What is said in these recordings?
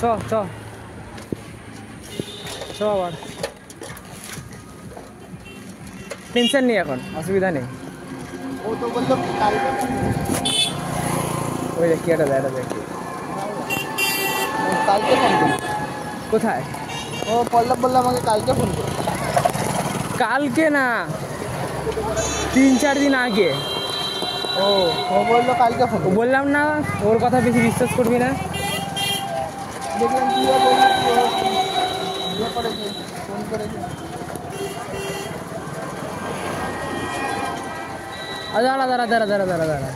চ চ চ আবার টেনশন নেই এখন, অসুবিধা নেই। ও তো বললো কালকে, ওই দেখ কি একটা দেয়, দেখ কালকে ফোন করো। কোথায়? ও পল্লব বললো আমাকে কালকে ফোন করো। কালকে না, 3-4 দিন আগে। ও ও বললো কালকে ফোন ও করো। বললাম না, ওর কথা বেশি বিশ্বাস করবি না। দেখলাম কি বললো, ইয়ে করেছে, ফোন করেছে। দাঁড়া দাঁড়া দাঁড়া দাঁড়া দাঁড়া দাঁড়া,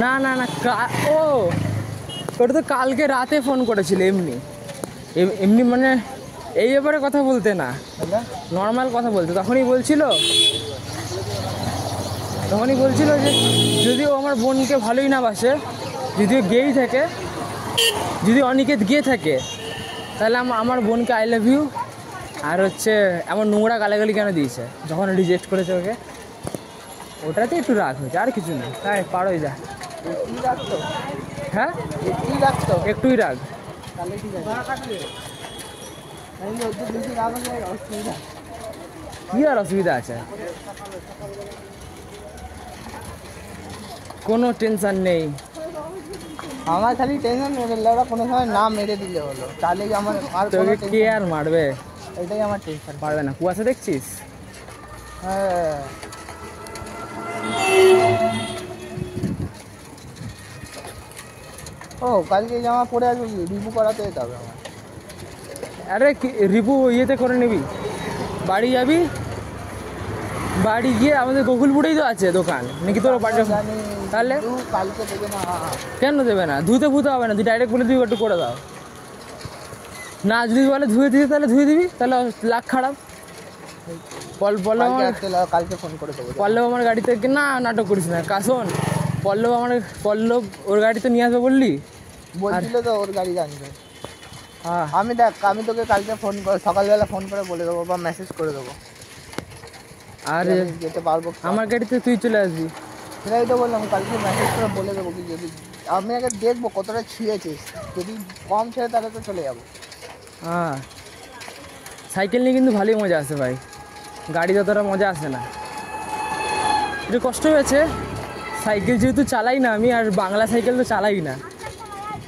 না না না, ও ওটা তো কালকে রাতে ফোন করেছিল, এমনি এমনি মানে এই ব্যাপারে কথা বলতে না, নর্মাল কথা বলতে। তখনই বলছিল যে যদিও আমার বোনকে ভালোই না বাসে, যদিও গেই থাকে, যদি অনিকেত গিয়ে থাকে, তাহলে আমার বোনকে আই লাভ ইউ আর হচ্ছে এমন নোংরা গালাগালি কেন দিয়েছে যখন রিজেক্ট করেছে ওকে, ওটাতে একটু রাগ হয়েছে, আর কিছু না। তাই পারোই যা। হ্যাঁ একটুই রাগ। কি আর অসুবিধা আছে, কোনো টেনশন নেই। আমার খালি টেনশন মেরে ওরা কোনো সময় না মেরে দিলে হলো, তাহলে আমার আর তোকে কে আর মারবে, এটাই আমার টেনশন। পারবে না, কুয়াশা দেখছিস? হ্যাঁ ও কালকে জামা পরে আসবো, রিভিউ করাতে যেতে হবে আমার। আরে রিপু ইয়েতে করে নিবি, বাড়ি যাবি, বাড়ি গিয়ে আমাদের গোকুলপুরেই তো আছে দোকান নাকি তোর বাড়ি? তাহলে কালকে দেবে না। কেন দেবে না? ধুতে ফুতে হবে না, তুই ডাইরেক্ট বলে দিবি একটু করে দাও না, যদি বলে ধুয়ে দিবি তাহলে ধুয়ে দিবি, তাহলে লাখ খারাপ। কালকে ফোন করে দেবো। পল্লব আমার গাড়িতে, না নাটক করিস না, কাশন পল্লব ওর গাড়িতে নিয়ে আসবে বললি, বলছিল তো ওর গাড়ি আনবে। হ্যাঁ আমি তোকে কালকে ফোন করে সকালবেলা ফোন করে বলে দেবো বা মেসেজ করে দেবো, আর যেতে পারবো। আমার গাড়িতে তুই চলে আসবি। সেটাই তো বললাম, কালকে মেসেজ করে বলে দেবো কি, যদি আমি আগে দেখবো কতটা ছিঁড়েছিস, যদি কম ছেড়ে তাহলে তো চলে যাবো। হ্যাঁ সাইকেল নিয়ে কিন্তু ভালোই মজা আসে ভাই, গাড়ি যতটা মজা আসে না। একটু কষ্ট হয়েছে, সাইকেল যেহেতু চালাই না আমি, আর বাংলা সাইকেল তো চালাই না,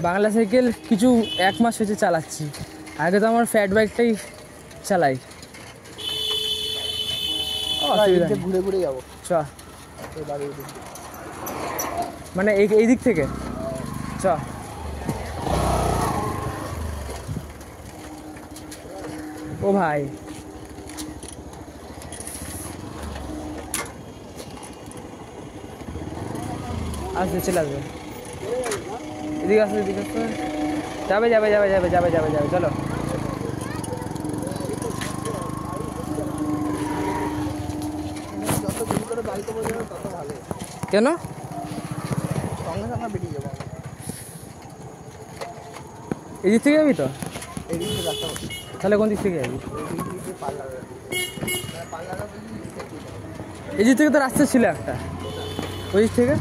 বাংলা সাইকেল কিছু 1 মাস হয়েছে চালাচ্ছি, আগে তো আমার ফ্যাট বাইকটাই চালাই। ঘুরে ঘুরে যাবো চ, মানে এই দিক থেকে চ। ও ভাই আসবে, চলে আসবে, এদিকে আসবে, এদিকে আসবে, যাবে যাবে যাবে যাবে যাবে যাবে যাবে, চলো। কেন? সঙ্গে সঙ্গে বেরিয়ে যাবো। এই দিক থেকে যাবি তো? এই দিক থেকে রাস্তা, তাহলে কোন দিক থেকে যাবি? পার্লার এই দিক থেকে তো রাস্তা ছিল একটা, ওই দিক থেকে।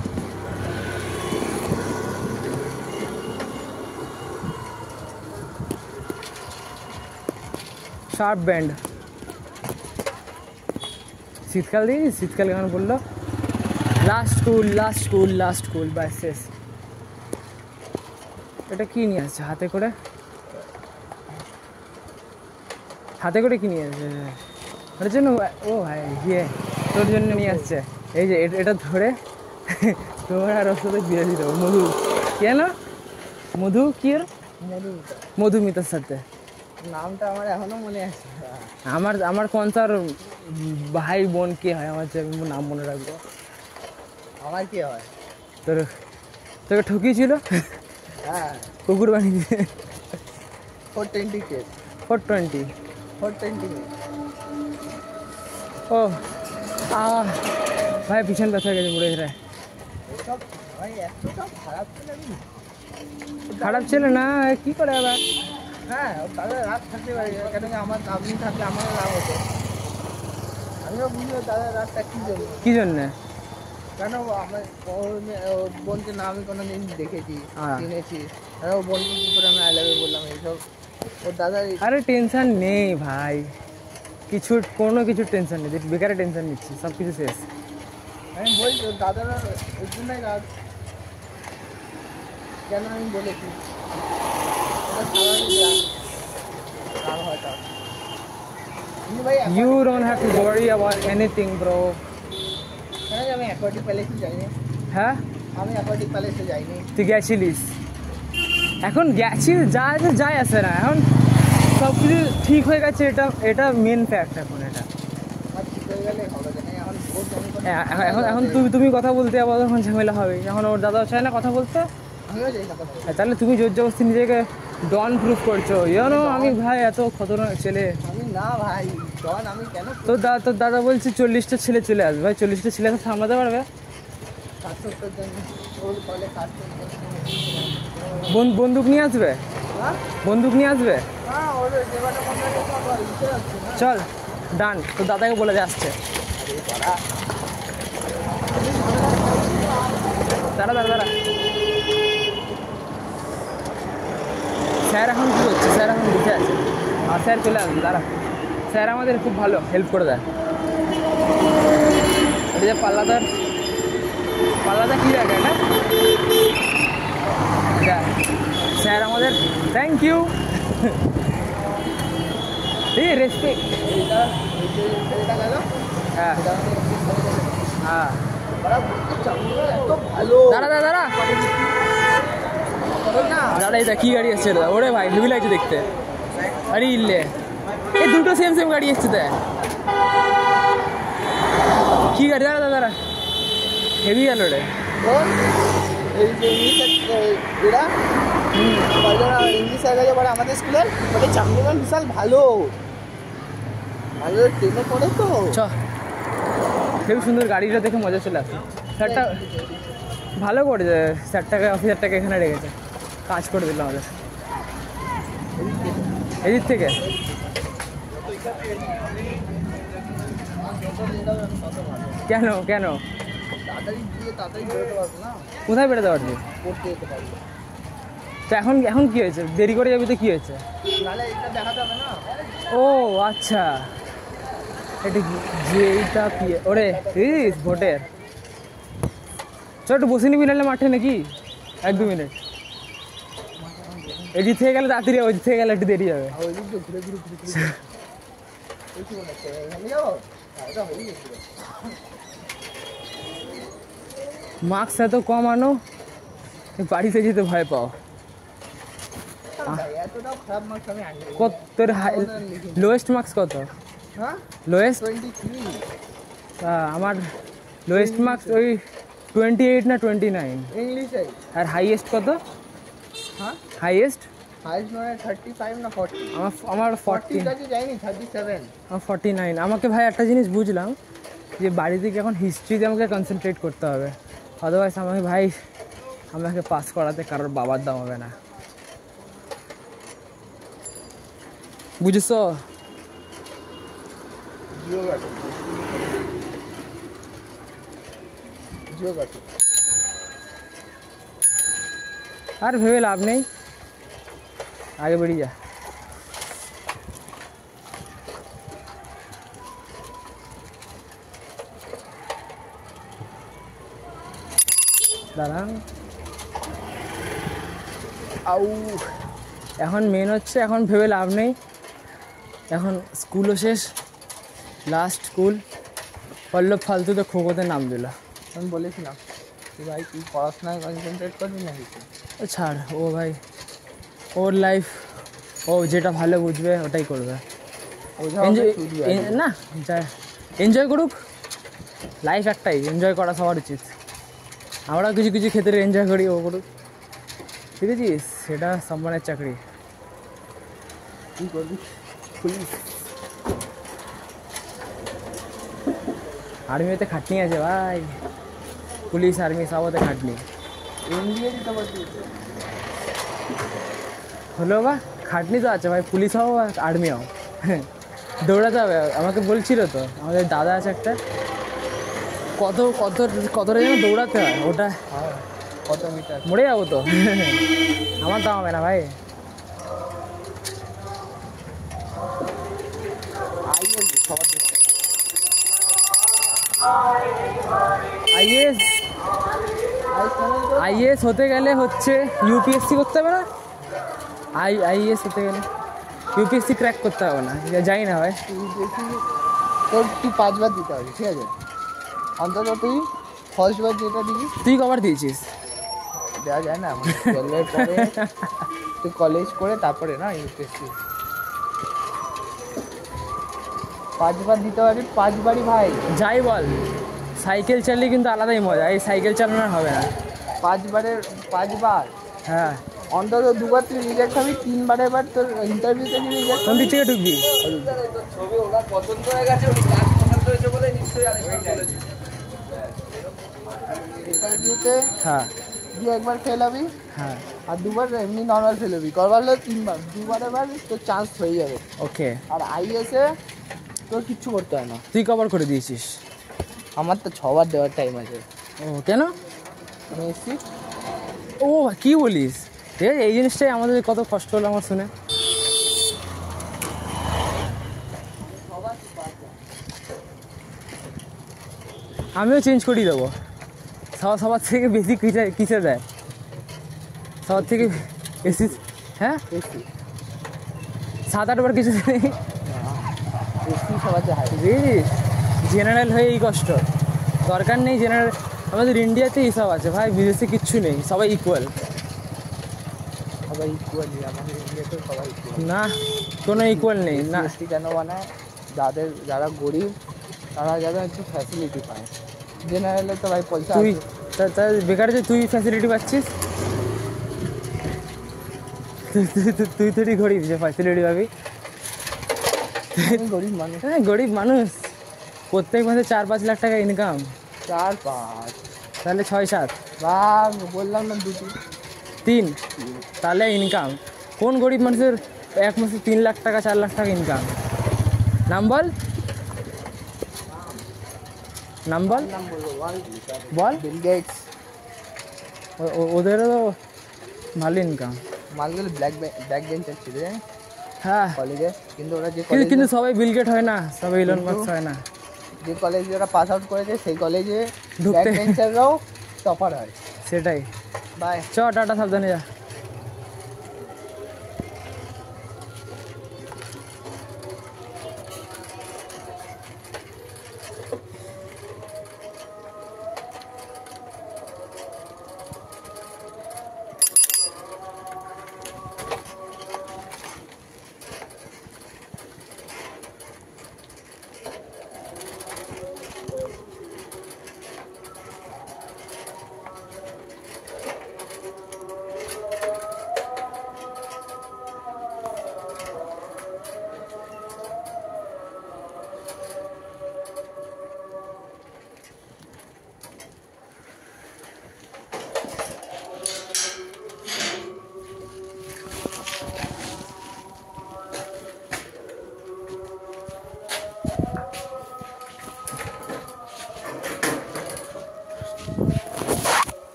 শার্প ব্যান্ড, শীতকাল দিয়ে, শীতকাল কেমন পড়লো, লাস্ট স্কুল বাস শেষ। এটা কি নিয়ে আসছে হাতে করে কি নিয়ে আসছে ওটার জন্য? ও ভাই গিয়ে তোর জন্য নিয়ে আসছে, এই যে এটা ধরে তোমার আর ওর সাথে বিয়ে দিতে হবে। মধু কেন? মধু কি? মধুমিতার সাথে। নামটা আমার এখনো মনে আছে। আমার কনসার ভাই বোন কে হয় আমার, যে নাম মনে রাখবো। আমার কি হয়? তোকে ঠকিয়েছিল, হ্যাঁ কুকুর বানিয়ে। 420 কেস, 420 ও ভাই পিছন ব্যথা গেছে পুরো। খারাপ ছিল না, কি করে আবার? হ্যাঁ তাহলে রাত থাকতে পারি, কেন কি আমার আপনি থাকলে আমারও লাভ হতো। আমিও বুঝলো তাদের রাতটা কী জন্য। কী জন্যে? কেন আমার ওর বোনকে না আমি কোনোদিন দেখেছি হ্যাঁ। চিনেছি, আর ওর বোনকে কী করে আমি আই লাভ ইউ বললাম এইসব ওর দাদা। আরে টেনশন নেই ভাই, কোনো কিছু টেনশন নেই, বেকারে টেনশন নিচ্ছি, সব কিছু শেষ। আমি বলছি ওর দাদারা ওই জন্যই রাগ, কেন আমি বলেছি ওটা স্বাভাবিক রাগ হয় তার। কিন্তু ভাই You don't have to worry about anything, bro. কেন যে আমি অ্যাকোয়াটিক প্যালেসে যাইনি, হ্যাঁ, আমি অ্যাকোয়াটিক প্যালেসে যাইনি। তুই গেছিলিস, এখন গেছিস, যা আছে যাই আসে না, এখন সব কিছু ঠিক হয়ে গেছে, এটা মেন ফ্যাক্ট এখন এটা। আর ঠিক হয়ে গেলে হবে না, এখন ভোট আমি এখন তুমি কথা বলতে যাবো, তখন ঝামেলা হবে। এখন ওর দাদাও চায় না কথা বলতে, আমিও যাই না কথা বলতে। তাহলে তুমি জোর জবরদস্তি নিজেকে ডন প্রুফ করছো, জানো আমি ভাই এত খতরনাক ছেলে। আমি না ভাই ডন, আমি কেন তোর দাদা বলছে 40টা ছেলে চলে আসবে, ভাই 40টা ছেলে তো সামলাতে পারবে? 70 জন ওর কলে 70 বন্দুক নিয়ে আসবে, হ্যাঁ বন্দুক নিয়ে আসবে। হ্যাঁ ওর যেবাটা কোম্পানি সব লিখে রাখছি না। চল ডান, তোর দাদাকে বলে দিয়ে আসছে। দাঁড়া, স্যার এখন কী করছে? স্যার এখন লিখে আছে, আর স্যার চলে আসবে, দাঁড়া। স্যার আমাদের খুব ভালো হেল্প করে দেয়। এটা যে পাল্লাদার কী লাগে এটা, স্যার আমাদের থ্যাংক ইউ, এই রেসপেক্ট। এটা গেল হ্যাঁ হ্যাঁ, এত ভালো দাঁড়া না দাঁড়া, এটা কী গাড়ি এসছে রে? ওরে ভাই হেভি লাগছে দেখতে। আরে ইল্লে, এই দুটো সেম গাড়ি এসছে দেখ, কী গাড়ি? দাঁড়া, হেভি গেল রে। কোন এই যে এরা কয়জন ইংলিশ স্যার গেছে পরে আমাদের স্কুলের, বলে চামড়িমান বিশাল ভালো ভালো ট্রেনে পড়ে তো। চ, খুব সুন্দর গাড়িটা দেখে মজা চলে আসে। স্যারটা ভালো করেছে, স্যারটাকে অফিসারটাকে এখানে রেখেছে, কাজ করে দিল আমাদের এদিক থেকে। কেন তাড়াতাড়ি গিয়ে তাড়াতাড়ি বেরোতে পারবো না, কোথায় বেরোতে পারবি? পড়তে যেতে পারবো। তো এখন কী হয়েছে? দেরি করে যাবি তো কী হয়েছে? নাহলে এটা দেখাতে হবে না। ও আচ্ছা, এটা যেটা ওরে ভোটের। চল একটু বসে নিবি, নাহলে মাঠে নাকি 1-2 মিনিট। এদিক থেকে গেলে তাড়াতাড়ি, ওই দিক থেকে গেলে একটু দেরি হবে। আর ওই দিক দিয়ে ঘুরে এই কি মনে হচ্ছে এখানে যাবো? এটা হয়ে গেছিল। মার্কস এত কম আনো, বাড়িতে যেতে ভয় পাও। ভাই এতটাও খারাপ মার্কস আমি আনি নাই। কত তোর লোয়েস্ট মার্কস কত? হ্যাঁ লোয়েস্ট 23 আমার লোয়েস্ট মার্কস ওই 28 না 29। ইংলিশে। আর হাইয়েস্ট কত? হ্যাঁ হাইয়েস্ট হাইস্ট মানে 35 না 40? আমার 40 40। কাছে যাইনি, 37। আমার 49। আমাকে ভাই একটা জিনিস বুঝলাম, যে বাড়ি থেকে এখন হিস্ট্রিতে আমাকে কনসেন্ট্রেট করতে হবে, আদারওয়াইজ আমাকে পাস করাতে কারোর বাবার দাম হবে না, বুঝেছ? জিওগ্রাফি আর ভেবে লাভ নেই, আগে বেরিয়ে যা। দাঁড়ান, এখন মেন হচ্ছে, এখন ভেবে লাভ নেই, এখন স্কুলও শেষ, লাস্ট স্কুল। পল্লব ফালতুতে খোকোতে নাম দিল। আমি বলেছিলাম যে ভাই তুই পড়াশোনায় কনসেন্ট্রেট করবি না কিছু। ও ছাড়, ও ভাই ওর লাইফ, ও যেটা ভালো বুঝবে ওটাই করবে। না এনজয় করুক, লাইফ একটাই, এনজয় করা সবার উচিত। আমরাও কিছু কিছু ক্ষেত্রে এনজয় করি, ও করুক, ঠিক আছে? সেটা সম্মানের চাকরি। কী করবি? পুলিশ, আর্মিতে খাটনি আছে ভাই, পুলিশ আর্মি সবতে খাটনি। এমবিএ দিতে পারছিস? হলো বা খাটনি তো আছে ভাই, পুলিশ হও আর আর্মি হও, দৌড়াতে হবে। আমাকে বলছিল তো, আমাদের দাদা আছে একটা, কত কত কতটা যেন দৌড়াতে হয় ওটা, হ্যাঁ কত মিটার? মরে যাবো তো। আমার দাম হবে না ভাই। আইএস আইএস হতে গেলে হচ্ছে ইউপিএসসি করতে হবে না? আইএস হতে গেলে ইউপিএসসি ক্র্যাক করতে হবে না, জানি না ভাই। তোর তুই 5 বার দিতে হবে, ঠিক আছে? অন্তত তুই ফার্স্ট বার যেটা দিবি, তুই কবার দিয়েছিস? দেওয়া যায় না 12 পরে তুই কলেজ করে তারপরে না ইউপিএসসি 5 বার দিতে পারবি। 5 বারই ভাই। যাই বল, সাইকেল চালিয়ে কিন্তু আলাদাই মজা, এই সাইকেল চালানো আর হবে না। 5 বার হ্যাঁ, অন্তত 2 বার তুই রিজেক্ট হবি, 3 বারের বার তোর ইন্টারভিউতে কি রিজেক্ট কোন দিক থেকে ঢুকবি? ছবি ওনার পছন্দ হয়ে গেছে, উনি কাজ পছন্দ হয়েছে বলে নিশ্চয়ই আরেকবার বলেছে। ইন্টারভিউতে হ্যাঁ দিয়ে একবার ফেল হবি, হ্যাঁ, আর 2 বার এমনি নর্মাল ফেল হবি। করবার হলে 3 বার, 2 বারের বার তোর চান্স হয়ে যাবে। ওকে। আর আইএসে তোর কিচ্ছু করতে হয় না। তুই কবার করে দিয়েছিস? আমার তো 6 বার দেওয়ার টাইম আছে। ও কেন? আমি এসছি ও কি বলিস? এই জিনিসটাই আমাদের কত কষ্ট হলো আমার শুনে। আমিও চেঞ্জ করিয়ে দেবো। সবার থেকে বেশি কিসে দেয়? সবার থেকে বেশি, হ্যাঁ এসছি 7-8 বার কিছু নেই। এসছি সবার হাই। বুঝিস, জেনারেল হয়ে এই কষ্ট দরকার নেই। জেনারেল আমাদের ইন্ডিয়াতে এইসব আছে ভাই, বিদেশে কিচ্ছু নেই, সবাই ইকুয়াল। সবাই ইকুয়ালি, আমাদের ইন্ডিয়াতেও সবাই ইকুয়াল। না, কোনো ইকুয়াল নেই না। এসটি কেন বানায়? যারা গরিব তারা যেন একটু ফ্যাসিলিটি পায়। জেনারেলে তো ভাই পয়সা তুই আছে। তা বেকার যে তুই ফ্যাসিলিটি পাচ্ছিস, তুই তুই গরিব যে ফ্যাসিলিটি পাবি। আমি গরিব মানুষ। হ্যাঁ গরিব মানুষ, প্রত্যেক মাসে 4-5 লাখ টাকা ইনকাম, 4-5 তাহলে 6-7, বা বললাম না 3, তাহলে ইনকাম। কোন গরিব মানুষের এক মাসে 3 লাখ টাকা 4 লাখ টাকা ইনকাম? নাম বল, নাম বল, বল। Bill Gates. ওদেরও তো ভালো ইনকাম। মালগুলো ব্ল্যাক বেঞ্চার ছিল জানিস হ্যাঁ, কলেজে, কিন্তু ওরা যে কিন্তু সবাই বিল গেট হয় না, সবাই ইলন মাস্ক হয় না। যে কলেজে ওরা পাস আউট করেছে সেই কলেজে ব্ল্যাক ঢুকতে বেঞ্চাররাও টপার হয়। সেটাই। বাই। চ টাটা, সাবধানে যা।